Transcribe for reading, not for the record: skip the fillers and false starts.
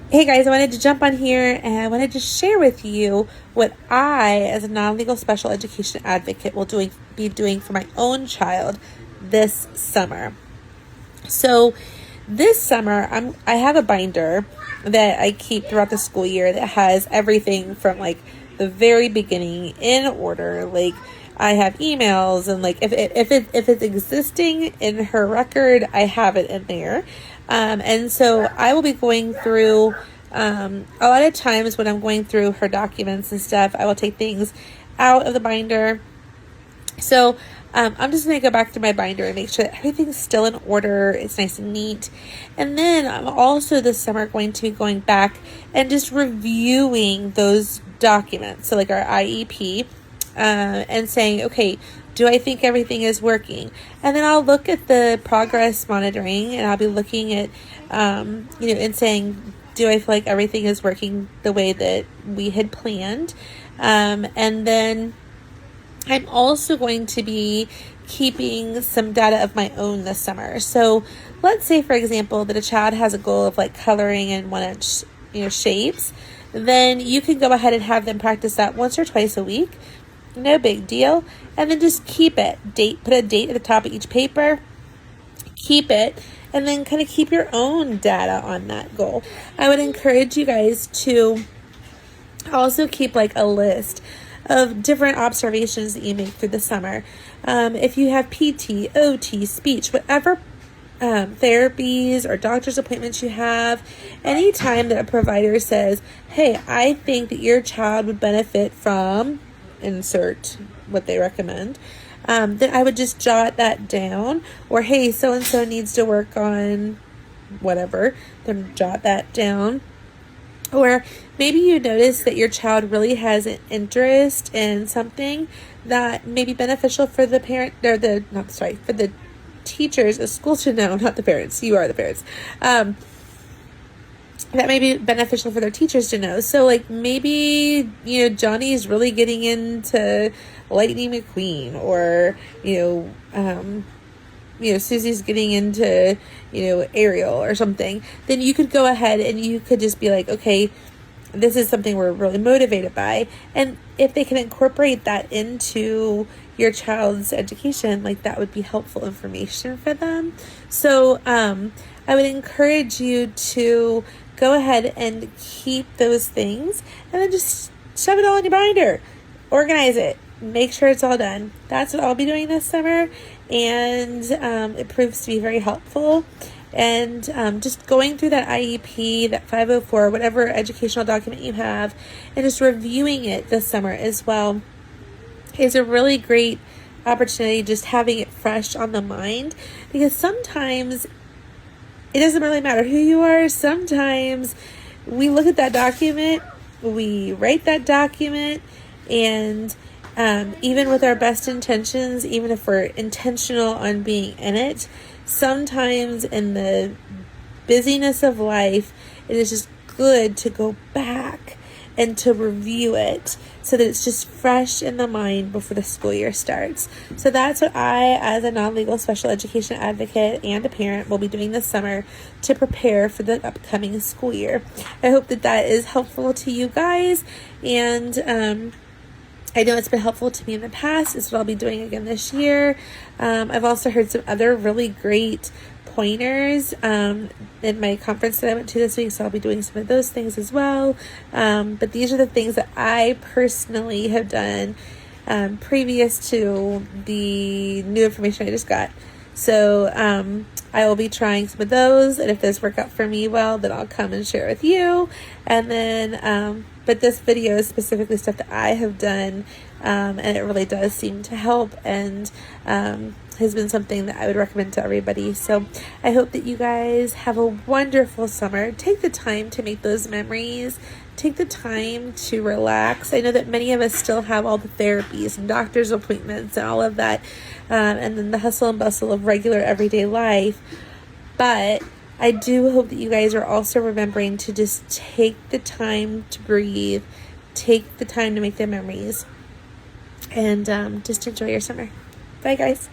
Hey guys, I wanted to jump on here and I wanted to share with you what I, as a non-legal special education advocate, will be doing for my own child this summer. So this summer, I have a binder that I keep throughout the school year that has everything from like the very beginning in order. Like I have emails and like if it's existing in her record, I have it in there. And so I will be going through a lot of times when I'm going through her documents and stuff, I will take things out of the binder. So I'm just going to go back to my binder and make sure that everything's still in order. It's nice and neat. And then I'm also this summer going to be going back and just reviewing those documents. So like our IEP and saying, okay, do I think everything is working? And then I'll look at the progress monitoring and I'll be looking at, and saying, do I feel like everything is working the way that we had planned? And then I'm also going to be keeping some data of my own this summer. So let's say, for example, that a child has a goal of like coloring in 1-inch, shapes. Then you can go ahead and have them practice that once or twice a week. No big deal. And then just keep it. Put a date at the top of each paper. Keep it. And then kind of keep your own data on that goal. I would encourage you guys to also keep like a list of different observations that you make through the summer. If you have PT, OT, speech, whatever therapies or doctor's appointments you have, anytime that a provider says, hey, I think that your child would benefit from insert what they recommend, then I would just jot that down. Or, hey, so-and-so needs to work on whatever, then jot that down. Or maybe you notice that your child really has an interest in something that may be beneficial for the parent, or for the teachers, the school to know, not the parents. You are the parents. That may be beneficial for their teachers to know. So like maybe, Johnny's really getting into Lightning McQueen, or, Susie's getting into, Ariel or something. Then you could go ahead and you could just be like, okay, this is something we're really motivated by. And if they can incorporate that into your child's education, like that would be helpful information for them. So I would encourage you to go ahead and keep those things and then just shove it all in your binder. Organize it. Make sure it's all done. That's what I'll be doing this summer. And it proves to be very helpful. And just going through that IEP, that 504, whatever educational document you have, and just reviewing it this summer as well is a really great opportunity, just having it fresh on the mind. Because sometimes it doesn't really matter who you are. Sometimes we look at that document, we write that document, and even with our best intentions, even if we're intentional on being in it, sometimes in the busyness of life, it is just good to go back and to review it so that it's just fresh in the mind before the school year starts. So that's what I, as a non-legal special education advocate and a parent, will be doing this summer to prepare for the upcoming school year. I hope that that is helpful to you guys, and I know it's been helpful to me in the past. It's what I'll be doing again this year. I've also heard some other really great pointers in my conference that I went to this week, so I'll be doing some of those things as well. But these are the things that I personally have done previous to the new information I just got. So I will be trying some of those, and if those work out for me well, then I'll come and share with you. And then but this video is specifically stuff that I have done, and it really does seem to help, and has been something that I would recommend to everybody. So I hope that you guys have a wonderful summer. Take the time to make those memories. Take the time to relax. I know that many of us still have all the therapies and doctor's appointments and all of that, and then the hustle and bustle of regular everyday life. But I do hope that you guys are also remembering to just take the time to breathe, take the time to make the memories, and just enjoy your summer. Bye, guys.